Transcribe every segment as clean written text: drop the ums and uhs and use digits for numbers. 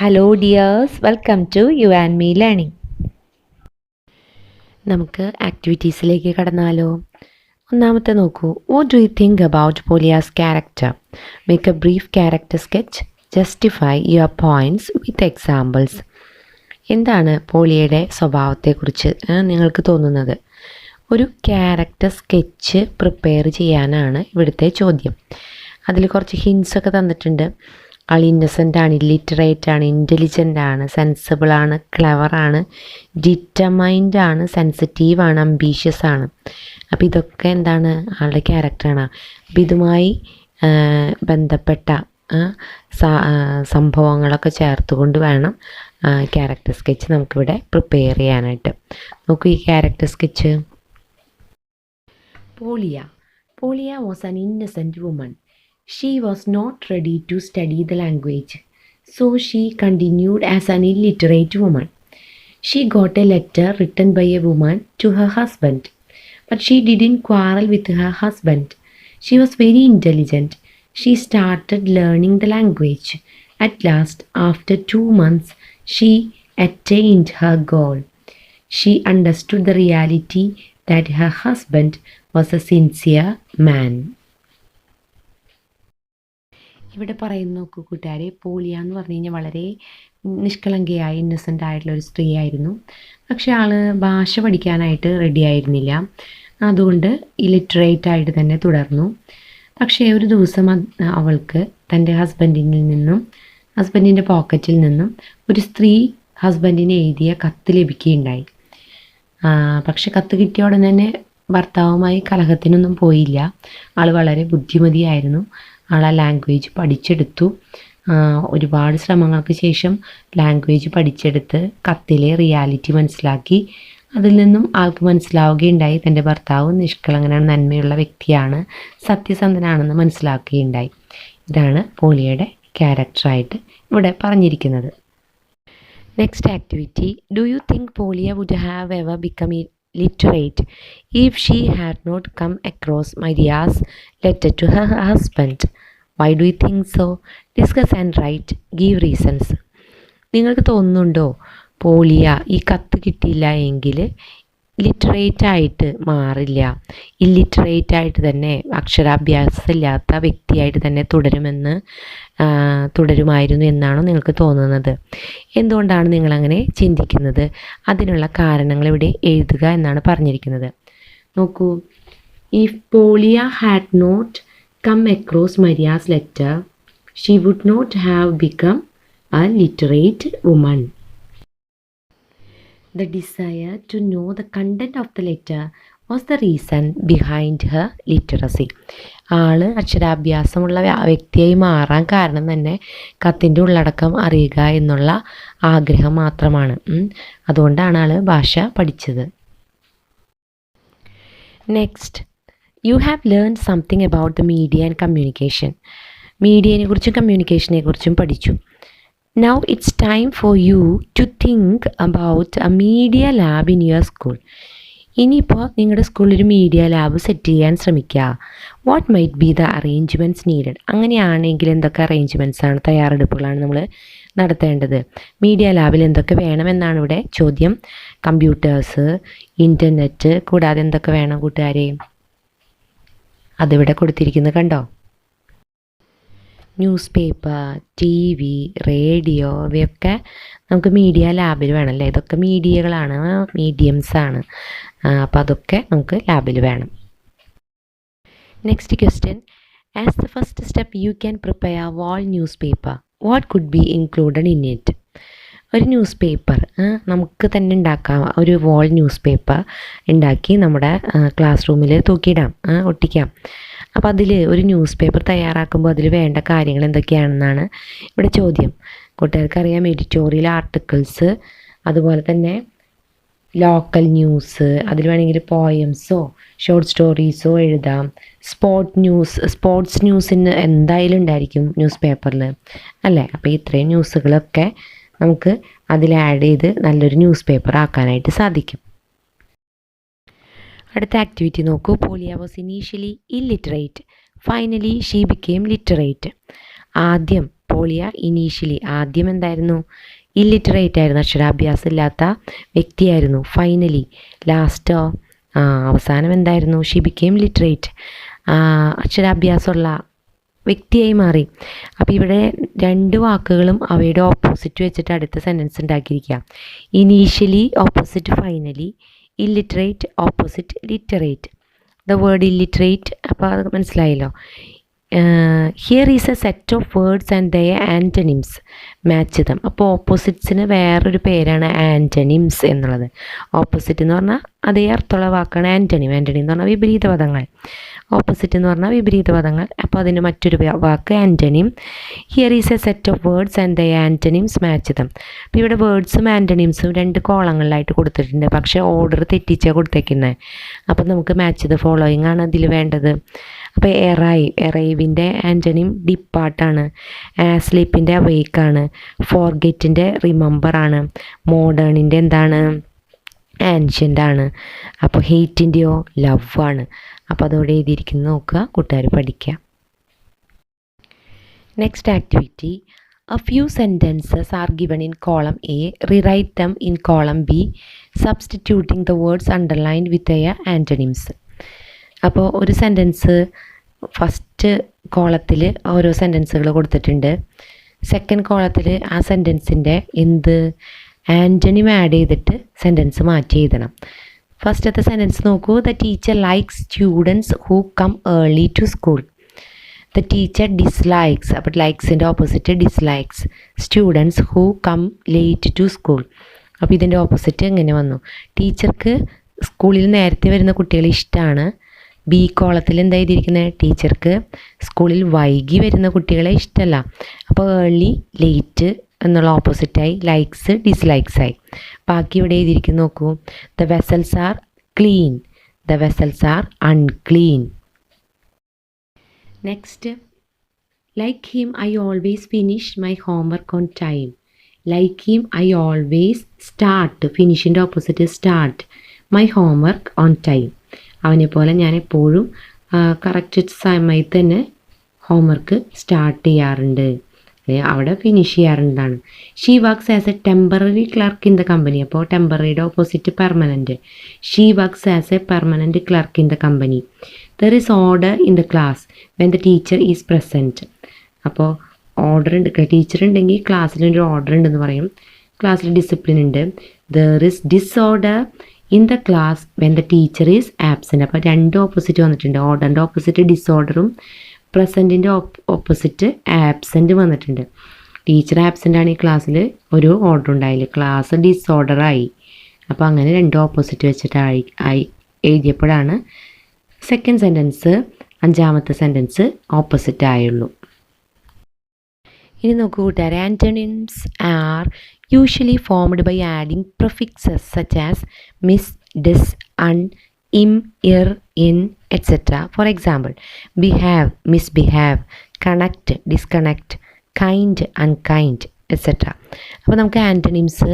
Hello dears, welcome to you and me learning. നമുക്ക് ആക്ടിവിറ്റീസിലേക്ക് കടന്നാലോ? ഒന്നാമത്തെ നോക്കൂ. What do you think about Polya's character? Make a brief character sketch. Justify your points with examples. എന്താണ് പോളിയയുടെ സ്വഭാവത്തെക്കുറിച്ച് നിങ്ങൾക്ക് തോന്നുന്നത്? ഒരു ക്യാരക്ടർ സ്കെച്ച് പ്രിപ്പയർ ചെയ്യാനാണ് ഇവിടുത്തെ ചോദ്യം. അതിൽ കുറച്ച് ഹിൻസൊക്കെ തന്നിട്ടുണ്ട്. ആൾ ഇന്നസെൻ്റ് ആണ്, ഇല്ലിറ്ററേറ്റ് ആണ്, ഇൻ്റലിജൻ്റ് ആണ്, സെൻസിബിൾ ആണ്, ക്ലെവർ ആണ്, ഡിറ്റർമൈൻഡ് ആണ്, സെൻസിറ്റീവ് ആണ്, അംബീഷ്യസ് ആണ്. അപ്പോൾ ഇതൊക്കെ എന്താണ്? ആളുടെ ക്യാരക്ടറാണ്. അപ്പോൾ ഇതുമായി ബന്ധപ്പെട്ട സംഭവങ്ങളൊക്കെ ചേർത്തുകൊണ്ട് വേണം ക്യാരക്ടർ സ്കെച്ച് നമുക്കിവിടെ പ്രിപ്പയർ ചെയ്യാനായിട്ട്. നോക്കൂ ഈ character sketch. Polya was an innocent woman. She was not ready to study the language, so she continued as an illiterate woman. She got a letter written by a woman to her husband, but she didn't quarrel with her husband. She was very intelligent. She started learning the language. At last, after 2 months, she attained her goal. She understood the reality that her husband was a sincere man. ഇവിടെ പറയുന്ന നോക്കൂ കൂട്ടുകാരെ, പോളിയ എന്ന് പറഞ്ഞു കഴിഞ്ഞാൽ വളരെ നിഷ്കളങ്കയായ innocent ആയിട്ടുള്ള ഒരു സ്ത്രീ ആയിരുന്നു. പക്ഷെ ആൾ ഭാഷ പഠിക്കാനായിട്ട് റെഡി ആയിരുന്നില്ല. അതുകൊണ്ട് ഇലിറ്ററേറ്റ് ആയിട്ട് തന്നെ തുടർന്നു. പക്ഷേ ഒരു ദിവസം അവൾക്ക് തൻ്റെ ഹസ്ബൻഡിൻ്റെ പോക്കറ്റിൽ നിന്നും ഒരു സ്ത്രീ ഹസ്ബൻഡിന് എഴുതിയ കത്ത് ലഭിക്കുകയുണ്ടായി. പക്ഷെ കത്ത് കിട്ടിയ ഉടനെ തന്നെ ഭർത്താവുമായി കലഹത്തിനൊന്നും പോയില്ല. ആൾ വളരെ ബുദ്ധിമതിയായിരുന്നു. ആൾ ആ ലാംഗ്വേജ് പഠിച്ചെടുത്തു. ഒരുപാട് ശ്രമങ്ങൾക്ക് ശേഷം ലാംഗ്വേജ് പഠിച്ചെടുത്ത് കത്തിലെ റിയാലിറ്റി മനസ്സിലാക്കി. അതിൽ നിന്നും ആൾക്ക് മനസ്സിലാവുകയുണ്ടായി തൻ്റെ ഭർത്താവ് നിഷ്കളങ്കനാണ്, നന്മയുള്ള വ്യക്തിയാണ്, സത്യസന്ധനാണെന്ന് മനസ്സിലാക്കുകയുണ്ടായി. ഇതാണ് പോളിയയുടെ ക്യാരക്ടറായിട്ട് ഇവിടെ പറഞ്ഞിരിക്കുന്നത്. Next activity. Do you think Polia would have ever become literate if she had not come across Maria's letter to her husband? Why do you think so? Discuss and write. Give reasons. നിങ്ങൾക്ക് തോന്നുന്നുണ്ടോ പോളിയ ഈ കത്ത് കിട്ടിയില്ല എങ്കിൽ literate ആയിട്ട് മാറില്ല, illiterate ആയിട്ട് തന്നെ, അക്ഷരാഭ്യാസമില്ലാത്ത വ്യക്തിയായിട്ട് തന്നെ തുടരുമായിരുന്നു എന്നാണോ നിങ്ങൾക്ക് തോന്നുന്നത്? എന്തുകൊണ്ടാണ് നിങ്ങളങ്ങനെ ചിന്തിക്കുന്നത്? അതിനുള്ള കാരണങ്ങൾ ഇവിടെ എഴുതുക എന്നാണ് പറഞ്ഞിരിക്കുന്നത്. നോക്കൂ. If Polia had not come across Maria's letter, she would not have become a literate woman. The desire to know the content of the letter was the reason behind her literacy. ആൾ അക്ഷരാഭ്യാസമുള്ള വ്യക്തിയായി മാറാൻ കാരണം തന്നെ കത്തിൻ്റെ ഉള്ളടക്കം അറിയുക എന്നുള്ള ആഗ്രഹം മാത്രമാണ്. അതുകൊണ്ടാണ് ആൾ ഭാഷ പഠിച്ചത്. Next. You have learn something about the media and communication. മീഡിയനെ കുറിച്ചും കമ്മ്യൂണിക്കേഷനെ കുറിച്ചും പഠിച്ചു. Now it's time for you to think about a media lab in your school. ഇനിയിപ്പോൾ നിങ്ങളുടെ സ്കൂളിൽ ഒരു മീഡിയ ലാബ് സെറ്റ് ചെയ്യാൻ ശ്രമിക്കുക. What might be the arrangements needed. അങ്ങനെയാണെങ്കിൽ എന്തൊക്കെ അറേഞ്ച്മെൻറ്റ്സാണ്, തയ്യാറെടുപ്പുകളാണ് നമ്മൾ നടത്തേണ്ടത്? മീഡിയ ലാബിൽ എന്തൊക്കെ വേണമെന്നാണ് ഇവിടെ ചോദ്യം. കമ്പ്യൂട്ടേഴ്സ്, ഇൻ്റർനെറ്റ്, കൂടാതെ എന്തൊക്കെ വേണം കൂട്ടുകാരെ? അതിവിടെ കൊടുത്തിരിക്കുന്നത് കണ്ടോ? Newspaper, T V, radio, ഇവയൊക്കെ നമുക്ക് മീഡിയ ലാബിൽ വേണമല്ലേ. ഇതൊക്കെ മീഡിയകളാണ്, മീഡിയംസാണ്. അപ്പോൾ അതൊക്കെ നമുക്ക് ലാബിൽ വേണം. Next question. As the first step you can prepare wall news paper. What could be included in it? ഒരു ന്യൂസ് പേപ്പർ നമുക്ക് തന്നെ ഉണ്ടാക്കാം. ഒരു വാൾ ന്യൂസ് പേപ്പർ ഉണ്ടാക്കി നമ്മുടെ ക്ലാസ് റൂമിൽ തൂക്കിയിടാം, ഒട്ടിക്കാം. അപ്പോൾ അതിൽ ഒരു ന്യൂസ് പേപ്പർ തയ്യാറാക്കുമ്പോൾ അതിൽ വേണ്ട കാര്യങ്ങൾ എന്തൊക്കെയാണെന്നാണ് ഇവിടെ ചോദ്യം. കൂട്ടുകാർക്കറിയാം, എഡിറ്റോറിയൽ ആർട്ടിക്കിൾസ്, അതുപോലെ തന്നെ ലോക്കൽ ന്യൂസ്, അതിൽ വേണമെങ്കിൽ പോയംസോ ഷോർട്ട് സ്റ്റോറീസോ എഴുതാം. സ്പോർട്സ് ന്യൂസിന് എന്തായാലും ഉണ്ടായിരിക്കും ന്യൂസ് പേപ്പറിൽ അല്ലേ. അപ്പോൾ ഇത്രയും ന്യൂസുകളൊക്കെ നമുക്ക് അതിൽ ആഡ് ചെയ്ത് നല്ലൊരു ന്യൂസ് പേപ്പർ ആക്കാനായിട്ട് സാധിക്കും. അടുത്ത ആക്ടിവിറ്റി നോക്കൂ. Polya was initially illiterate. Finally she became literate. ആദ്യം പോളിയ ഇനീഷ്യലി ആദ്യം എന്തായിരുന്നു? ഇല്ലിറ്ററേറ്റ് ആയിരുന്നു, അക്ഷരാഭ്യാസം ഇല്ലാത്ത വ്യക്തിയായിരുന്നു. ഫൈനലി ലാസ്റ്റോ അവസാനം എന്തായിരുന്നു? ഷി ബിക്കെയിം ലിറ്ററേറ്റ്, അക്ഷരാഭ്യാസമുള്ള വ്യക്തിയായി മാറി. അപ്പോൾ ഇവിടെ രണ്ട് വാക്കുകളും അവയുടെ ഓപ്പോസിറ്റ് വെച്ചിട്ട് അടുത്ത സെൻറ്റൻസ് ഉണ്ടാക്കിയിരിക്കുക. Initially opposite finally, illiterate opposite literate. The word illiterate, അപ്പോൾ അത് മനസ്സിലായല്ലോ. Here is a set of words and the antonyms match them. അപ്പോൾ ഓപ്പോസിറ്റ്സിന് വേറൊരു പേരാണ് ആൻറ്റണിംസ് എന്നുള്ളത്. ഓപ്പോസിറ്റ് എന്ന് പറഞ്ഞാൽ അതേ അർത്ഥമുള്ള വാക്കാണ് ആൻറ്റണിം. ആൻറ്റണിം എന്ന് പറഞ്ഞാൽ വിപരീത പദങ്ങൾ, ഓപ്പോസിറ്റ് എന്ന് പറഞ്ഞാൽ വിപരീത പദങ്ങൾ. അപ്പോൾ അതിന് മറ്റൊരു വാക്ക് antonym. Here is a set of words and the antonyms match them. അപ്പോൾ ഇവിടെ വേർഡ്സും ആൻറ്റണിംസും രണ്ട് കോളങ്ങളിലായിട്ട് കൊടുത്തിട്ടുണ്ട്, പക്ഷേ ഓർഡർ തെറ്റിച്ചാണ് കൊടുത്തേക്കുന്നത്. അപ്പോൾ നമുക്ക് മാച്ച് ദ ഫോളോയിങ് ആണ് അതിൽ വേണ്ടത്. അപ്പോൾ എറൈവിൻ്റെ ആൻറ്റണിം ഡിപ്പാർട്ടാണ്, സ്ലീപ്പിൻ്റെ അവേക്കാണ്, ഫോർഗെറ്റിൻ്റെ റിമെമ്പറാണ്, മോഡേണിൻ്റെ എന്താണ്? ആൻഷ്യൻ്റ് ആണ്. അപ്പോൾ ഹെയ്റ്റിൻ്റെയോ ലവ് ആണ്. അപ്പോൾ അതോടെ എഴുതിയിരിക്കുന്നത് നോക്കുക, കൂട്ടുകാർ പഠിക്കുക. Next activity, a few sentences are given in column A. Rewrite them in column B, substituting the words underlined with their antonyms. അപ്പോൾ ഒരു സെൻറ്റൻസ് ഫസ്റ്റ് കോളത്തിൽ ഓരോ സെൻറ്റൻസുകൾ കൊടുത്തിട്ടുണ്ട്. സെക്കൻഡ് കോളത്തിൽ ആ സെൻറ്റൻസിൻ്റെ ആൻറ്റണിം ആഡ് ചെയ്തിട്ട് സെൻറ്റൻസ് മാറ്റി എഴുതണം. ഫസ്റ്റത്തെ സെൻറ്റൻസ് നോക്കൂ. The teacher likes students who come early to school. The teacher dislikes, അപ്പോൾ ലൈക്സിൻ്റെ opposite dislikes, students who come late to school. അപ്പോൾ ഇതിൻ്റെ ഓപ്പോസിറ്റ് എങ്ങനെ വന്നു? ടീച്ചർക്ക് സ്കൂളിൽ നേരത്തെ വരുന്ന കുട്ടികളെ ഇഷ്ടമാണ്. ബി കോളത്തിൽ എന്താ എഴുതിയിരിക്കുന്നത്? ടീച്ചർക്ക് സ്കൂളിൽ വൈകി വരുന്ന കുട്ടികളെ ഇഷ്ടമല്ല. അപ്പോൾ ഏർലി ലേറ്റ് എന്നുള്ള ഓപ്പോസിറ്റായി ലൈക്സ് ഡിസ്ലൈക്സ് ആയി. ബാക്കി ഇവിടെ എഴുതിയിരിക്കുന്നു നോക്കൂ. The vessels are clean, the vessels are unclean. Next, like him I always finish my homework on time. Like him I always start, ഫിനിഷിൻ്റെ opposite start, my homework on time. അവനെ പോലെ ഞാൻ എപ്പോഴും കറക്റ്റ് സമയത്ത് തന്നെ ഹോംവർക്ക് സ്റ്റാർട്ട് ചെയ്യാറുണ്ട്, അവിടെ finish ചെയ്യാറുണ്ടാണ്. She works as a temporary clerk in the company. അപ്പോൾ ടെമ്പററിയുടെ opposite permanent. She works as a permanent clerk in the company. There is order in the class when the teacher is present. അപ്പോൾ order ഉണ്ട്, teacher ഉണ്ടെങ്കിൽ ക്ലാസ്സിലൊരു order ഉണ്ടെന്ന് പറയും. ക്ലാസ്സിൽ discipline ഉണ്ട്. There is disorder in the class when the teacher is absent. അപ്പോൾ രണ്ട് ഓപ്പോസിറ്റ് വന്നിട്ടുണ്ട്. ഓർഡറിൻ്റെ ഓപ്പോസിറ്റ് ഡിസോർഡറും പ്രസൻറ്റിൻ്റെ ഓപ്പോസിറ്റ് ആബ്സെൻറ്റ് വന്നിട്ടുണ്ട്. ടീച്ചർ ആബ്സെൻ്റ് ആണ് ഈ ക്ലാസ്സിൽ, ഒരു ഓർഡർ ഉണ്ടായില്ല, ക്ലാസ് ഡിസോർഡറായി. അപ്പോൾ അങ്ങനെ രണ്ട് ഓപ്പോസിറ്റ് വെച്ചിട്ട് എഴുതിയപ്പോഴാണ് സെക്കൻഡ് സെൻറ്റൻസ്, അഞ്ചാമത്തെ സെൻറ്റൻസ് ഓപ്പോസിറ്റ് ആയുള്ളൂ. ഇനി നോക്കൂ കൂട്ടുകാരെ, antonyms are usually formed by adding prefixes such as mis, dis, un, im, ir, in, etc. For example, behave, misbehave, connect, disconnect, kind, unkind, etc. അപ്പോൾ നമുക്ക് ആൻറ്റണിംസ്,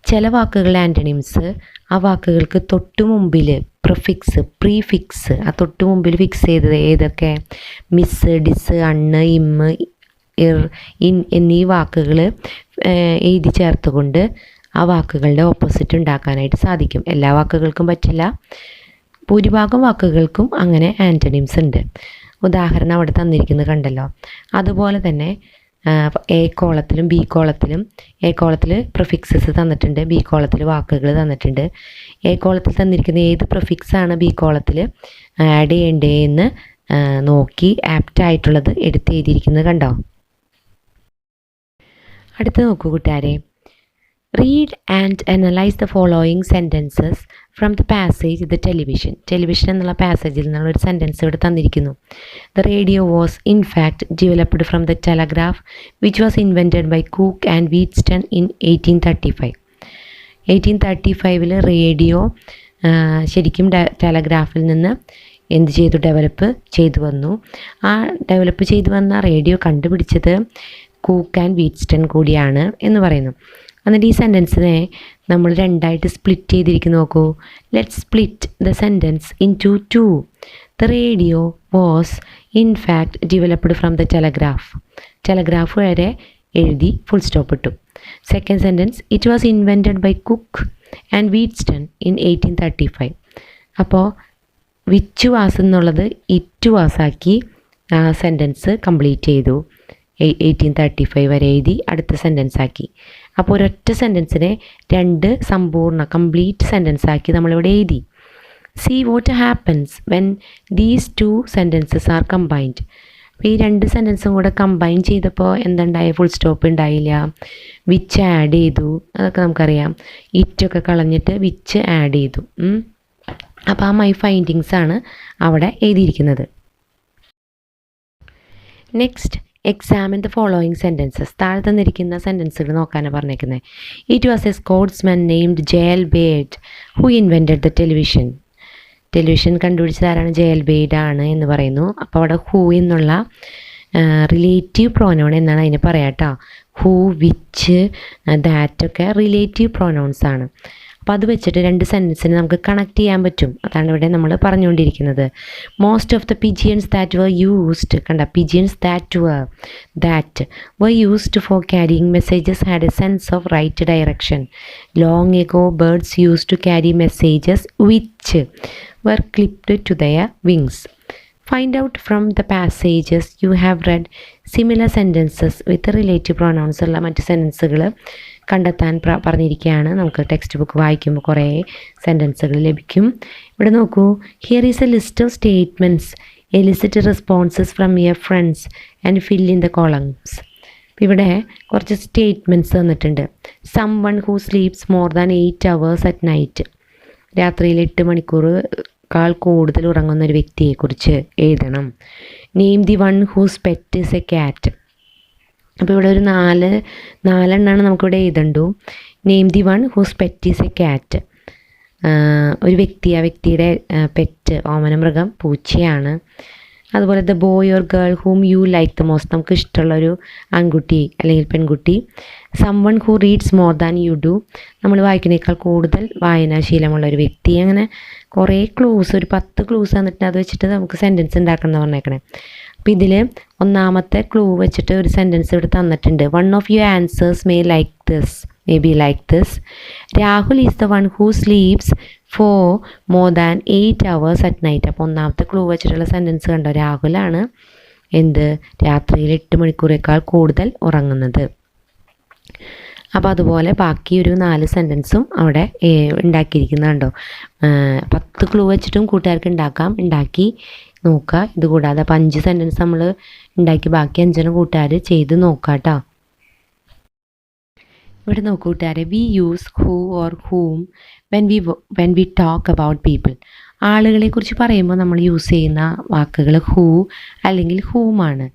ചില വാക്കുകളുടെ ആൻറ്റണിംസ് ആ വാക്കുകൾക്ക് തൊട്ട് മുമ്പിൽ പ്രിഫിക്സ്, പ്രീഫിക്സ്, ആ തൊട്ട് മുമ്പിൽ ഫിക്സ് ചെയ്തത് ഏതൊക്കെ? മിസ്, ഡിസ്, അണ്ണ്, ഇമ്മ്, ഇർ, ഇൻ എന്നീ വാക്കുകൾ എഴുതി ചേർത്തുകൊണ്ട് ആ വാക്കുകളുടെ ഓപ്പോസിറ്റ് ഉണ്ടാക്കാനായിട്ട് സാധിക്കും. എല്ലാ വാക്കുകൾക്കും പറ്റില്ല, ഭൂരിഭാഗം വാക്കുകൾക്കും അങ്ങനെ ആൻറ്റണിംസ് ഉണ്ട്. ഉദാഹരണം അവിടെ തന്നിരിക്കുന്നത് കണ്ടല്ലോ. അതുപോലെ തന്നെ എ കോളത്തിലും ബി കോളത്തിലും, എ കോളത്തിൽ പ്രിഫിക്സസ് തന്നിട്ടുണ്ട്, ബി കോളത്തിൽ വാക്കുകൾ തന്നിട്ടുണ്ട്. എ കോളത്തിൽ തന്നിരിക്കുന്ന ഏത് പ്രിഫിക്സാണ് ബി കോളത്തിൽ ആഡ് ചെയ്യേണ്ടതെന്ന് നോക്കി ആപ്റ്റായിട്ടുള്ളത് എടുത്ത് എഴുതിയിരിക്കുന്നത് കണ്ടോ. അടുത്ത് നോക്കൂ കൂട്ടുകാരെ, read and analyse the following sentences from the passage the television. Television എന്നുള്ള പാസേജിൽ നിന്നുള്ളൊരു സെൻറ്റൻസ് ഇവിടെ തന്നിരിക്കുന്നു. The radio was in fact developed from the telegraph which was invented by Cooke and Wheatstone in 1835. 1835 radio ശരിക്കും ടെലഗ്രാഫിൽ നിന്ന് എന്ത് ചെയ്തു? ഡെവലപ്പ് ചെയ്തു വന്നു. ആ ഡെവലപ്പ് ചെയ്തു വന്ന റേഡിയോ കണ്ടുപിടിച്ചത് കൂക്ക് ആൻഡ് വീറ്റ്സ്റ്റൺ കൂടിയാണ് എന്ന് പറയുന്നു. എന്നിട്ട് ഈ സെൻറ്റൻസിനെ നമ്മൾ രണ്ടായിട്ട് സ്പ്ലിറ്റ് ചെയ്തിരിക്കുന്നു. നോക്കൂ, let split the sentence in two. The radio was in fact developed from the telegraph. Telegraph വരെ എഴുതി ഫുൾ സ്റ്റോപ്പ് ഇട്ടു. Second sentence, it was invented by Cooke and Wheatstone in 1835. അപ്പോൾ വിച്ച് വാസ് എന്നുള്ളത് it വാസാക്കി sentence complete ചെയ്തു. 1835 വരെ എഴുതി അടുത്ത സെൻറ്റൻസ് ആക്കി. അപ്പോൾ ഒരൊറ്റ സെൻറ്റൻസിനെ രണ്ട് സമ്പൂർണ്ണ കംപ്ലീറ്റ് സെൻറ്റൻസ് ആക്കി നമ്മളിവിടെ എഴുതി. See what happens when these two sentences are combined. അപ്പോൾ ഈ രണ്ട് സെൻറ്റൻസും കൂടെ കമ്പൈൻ ചെയ്തപ്പോൾ എന്തുണ്ടായ? ഫുൾ സ്റ്റോപ്പ് ഉണ്ടായില്ല. വിച്ച് ആഡ് ചെയ്തു, അതൊക്കെ നമുക്കറിയാം. ഇറ്റൊക്കെ കളഞ്ഞിട്ട് വിച്ച് ആഡ് ചെയ്തു. അപ്പോൾ ആ മൈ ഫൈൻഡിങ്സ് ആണ് അവിടെ എഴുതിയിരിക്കുന്നത്. Next, examine the following sentences. താഴെ തന്നിരിക്കുന്ന സെൻറ്റൻസുകൾ നോക്കാനാണ് പറഞ്ഞേക്കുന്നത്. It was a Scotsman named J L Baird who invented the television. Television കണ്ടുപിടിച്ചത് ആരാണ്? ജെയൽ ബേഡ് ആണ് എന്ന് പറയുന്നു. അപ്പോൾ അവിടെ ഹൂ എന്നുള്ള റിലേറ്റീവ് പ്രോനൗൺ എന്നാണ് അതിന് പറയാം കേട്ടോ. ഹൂ, വിച്ച്, ദാറ്റൊക്കെ റിലേറ്റീവ് പ്രോനൗൺസ് ആണ്. അപ്പോൾ അത് വെച്ചിട്ട് രണ്ട് സെൻറ്റൻസിന് നമുക്ക് കണക്ട് ചെയ്യാൻ പറ്റും. അതാണ് ഇവിടെ നമ്മൾ പറഞ്ഞുകൊണ്ടിരിക്കുന്നത്. Most of the pigeons that were used, കണ്ട, pigeons that were used for carrying messages had a sense of right direction. Long ago, birds used to carry messages which were clipped to their wings. Find out from the passages you have read similar sentences with relative pronouns ഉള്ള മറ്റ് സെൻറ്റൻസുകൾ കണ്ടെത്താൻ പറഞ്ഞിരിക്കുകയാണ്. നമുക്ക് text book വായിക്കുമ്പോൾ കുറേ സെൻറ്റൻസുകൾ ലഭിക്കും. ഇവിടെ നോക്കൂ, here is a list of statements, elicit responses from your friends and fill in the columns. ഇവിടെ കുറച്ച് സ്റ്റേറ്റ്മെൻറ്റ്സ് തന്നിട്ടുണ്ട്. Someone who sleeps more than 8 hours at night. രാത്രിയിൽ 8 മണിക്കൂർ കൂടുതൽ ഉറങ്ങുന്ന ഒരു വ്യക്തിയെക്കുറിച്ച് എഴുതണം. Name the one whose pet is a cat. അപ്പോൾ ഇവിടെ ഒരു നാലെണ്ണമാണ് നമുക്കിവിടെ എഴുതണ്ടു. Name the one whose pet is a cat. ഒരു വ്യക്തി, ആ വ്യക്തിയുടെ പെറ്റ്, ഓമന മൃഗം പൂച്ചയാണ്. അതുപോലെ the boy or girl whom you like the most, നമുക്ക് ഇഷ്ടമുള്ളൊരു ആൺകുട്ടി അല്ലെങ്കിൽ പെൺകുട്ടി. Someone who reads more than you do, നമ്മൾ വായിക്കുന്നേക്കാൾ കൂടുതൽ വായനാശീലമുള്ളൊരു വ്യക്തി. അങ്ങനെ കുറേ ക്ലൂസ്, ഒരു 10 ക്ലൂസ് തന്നിട്ട് അത് വെച്ചിട്ട് നമുക്ക് സെൻറ്റൻസ് ഉണ്ടാക്കണം എന്ന് പറഞ്ഞേക്കണേ. അപ്പോൾ ഇതിൽ ഒന്നാമത്തെ ക്ലൂ വെച്ചിട്ട് ഒരു സെൻറ്റൻസ് ഇവിടെ തന്നിട്ടുണ്ട്. One of your answers may be like this. Rahul is the one who sleeps for more than 8 hours at night. അപ്പോൾ ഒന്നാമത്തെ ക്ലൂ വെച്ചിട്ടുള്ള സെൻറ്റൻസ് കണ്ടോ, രാഹുലാണ് രാത്രിയിൽ 8 മണിക്കൂറേക്കാൾ കൂടുതൽ ഉറങ്ങുന്നത്. അപ്പോൾ അതുപോലെ ബാക്കി ഒരു 4 സെൻറ്റൻസും അവിടെ ഉണ്ടാക്കിയിരിക്കുന്നുണ്ടോ. 10 ക്ലൂ വെച്ചിട്ടും കൂട്ടുകാർക്ക് ഉണ്ടാക്കി നോക്കുക. ഇതുകൂടാതെ അപ്പോൾ 5 സെൻറ്റൻസ് നമ്മൾ ഉണ്ടാക്കി ബാക്കി 5 കൂട്ടുകാർ ചെയ്ത് നോക്കാം കേട്ടോ. ഇവിടെ നോക്കൂ കൂട്ടുകാരെ, we use who or whom when we talk about people. ആളുകളെക്കുറിച്ച് പറയുമ്പോൾ നമ്മൾ യൂസ് ചെയ്യുന്ന വാക്കുകൾ ഹൂ അല്ലെങ്കിൽ ഹൂമാണ്.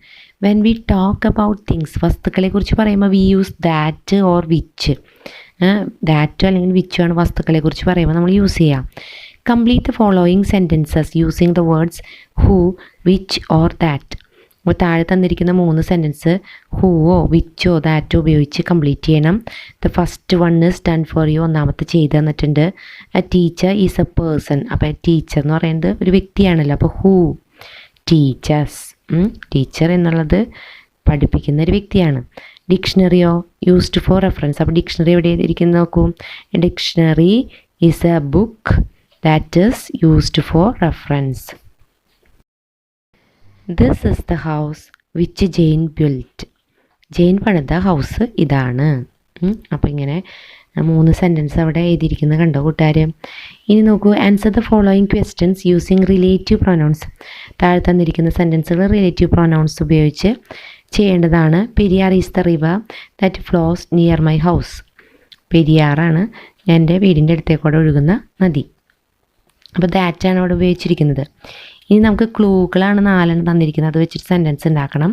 When we talk about things, വസ്തുക്കളെക്കുറിച്ച് പറയുമ്പോൾ we use that or which. ദാറ്റോ അല്ലെങ്കിൽ വിച്ചോ ആണ് വസ്തുക്കളെക്കുറിച്ച് പറയുമ്പോൾ നമ്മൾ യൂസ് ചെയ്യാം. Complete the following sentences using the words who, which or that. അപ്പോൾ താഴെ തന്നിരിക്കുന്ന 3 സെൻറ്റൻസ് ഹൂവോ വിച്ചോ ദാറ്റോ ഉപയോഗിച്ച് കംപ്ലീറ്റ് ചെയ്യണം. The first one is done for you, ഒന്നാമത്തെ ചെയ്ത് തന്നിട്ടുണ്ട്. A teacher is A person. അപ്പോൾ ടീച്ചർ എന്ന് പറയുന്നത് ഒരു വ്യക്തിയാണല്ലോ. അപ്പോൾ ഹൂ ടീച്ചേഴ്സ്, ടീച്ചർ എന്നുള്ളത് പഠിപ്പിക്കുന്ന ഒരു വ്യക്തിയാണ്. ഡിക്ഷണറിയോ യൂസ്ഡ് ഫോർ റെഫറൻസ്. അപ്പോൾ ഡിക്ഷണറി എവിടെ ഇരിക്കുന്നത് നോക്കൂ. Dictionary is a book that is used for reference. This is the house which Jane built. Jane പണിത ഹൗസ് ഇതാണ്. അപ്പോൾ ഇങ്ങനെ 3 സെൻറ്റൻസ് അവിടെ എഴുതിയിരിക്കുന്നത് കണ്ടോ കൂട്ടുകാർ. ഇനി നോക്കൂ, answer the following questions using relative pronouns. താഴെ തന്നിരിക്കുന്ന സെൻറ്റൻസുകൾ റിലേറ്റീവ് പ്രൊനൗൺസ് ഉപയോഗിച്ച് ചെയ്യേണ്ടതാണ്. Periyar is the river that flows near my house. പെരിയാറാണ് എൻ്റെ വീടിൻ്റെ അടുത്തേക്കൂടെ ഒഴുകുന്ന നദി. അപ്പോൾ ദാറ്റാണ് അവിടെ ഉപയോഗിച്ചിരിക്കുന്നത്. ഇനി നമുക്ക് ക്ലൂകളാണ് 4 തന്നിരിക്കുന്നത്. അത് വെച്ചിട്ട് സെൻറ്റൻസ് ഉണ്ടാക്കണം.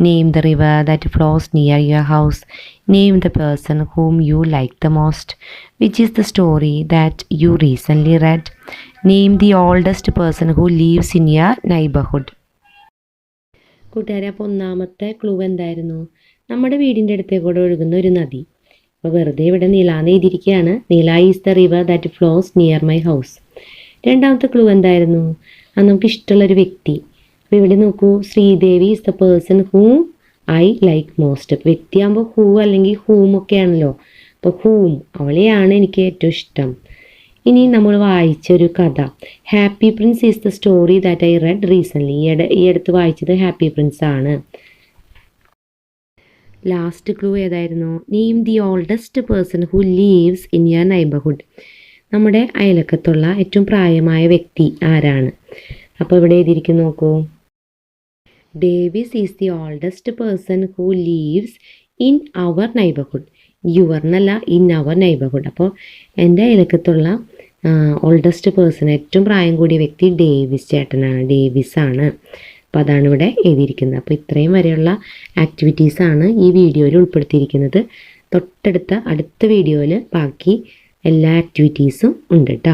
Name the river that flows near your house. Name the person whom you like the most. Which is the story that you recently read. Name the oldest person who lives in your neighbourhood. കൂട്ടുകാരെ, അപ്പോൾ ഒന്നാമത്തെ clue എന്തായിരുന്നു? നമ്മുടെ വീടിൻ്റെ അടുത്തേക്കൂടെ ഒഴുകുന്ന ഒരു നദി. അപ്പോൾ വെറുതെ ഇവിടെ നീലാന്ന് എഴുതിയിരിക്കുകയാണ്. Neela is the river that flows near my house. രണ്ടാമത്തെ ക്ലൂ എന്തായിരുന്നു? അത് നമുക്ക് ഇഷ്ടമുള്ളൊരു വ്യക്തി. അപ്പോൾ ഇവിടെ നോക്കൂ, Sridevi is the person whom I like most. അപ്പോൾ വ്യക്തിയാകുമ്പോൾ ഹൂ അല്ലെങ്കിൽ ഹൂം ഒക്കെ ആണല്ലോ. അപ്പോൾ ഹൂം, അവളെയാണ് എനിക്ക് ഏറ്റവും ഇഷ്ടം. ഇനി നമ്മൾ വായിച്ചൊരു കഥ, happy Prince is the story that I read recently. ഈ അടുത്ത് വായിച്ചത് ഹാപ്പി പ്രിൻസ് ആണ്. ലാസ്റ്റ് ക്ലൂ ഏതായിരുന്നു? Name the oldest person who lives in your neighbourhood. നമ്മുടെ അയലക്കത്തുള്ള ഏറ്റവും പ്രായമായ വ്യക്തി ആരാണ്? അപ്പോൾ ഇവിടെ എഴുതിയിരിക്കുന്നു നോക്കൂ, Davis is the oldest person who lives in our neighbourhood. Your എന്നല്ല, ഇൻ അവർ നൈബർഹുഡ്. അപ്പോൾ എൻ്റെ അയലക്കത്തുള്ള ഓൾഡസ്റ്റ് പേഴ്സൺ, ഏറ്റവും പ്രായം കൂടിയ വ്യക്തി ഡേവിസ് ചേട്ടനാണ്, ഡേവിസ് ആണ്. അപ്പോൾ അതാണ് ഇവിടെ എഴുതിയിരിക്കുന്നത്. അപ്പോൾ ഇത്രയും വരെയുള്ള ആക്ടിവിറ്റീസാണ് ഈ വീഡിയോയിൽ ഉൾപ്പെടുത്തിയിരിക്കുന്നത്. അടുത്ത വീഡിയോയിൽ ബാക്കി എല്ലാ ആക്ടിവിറ്റീസും ഉണ്ട് കേട്ടോ.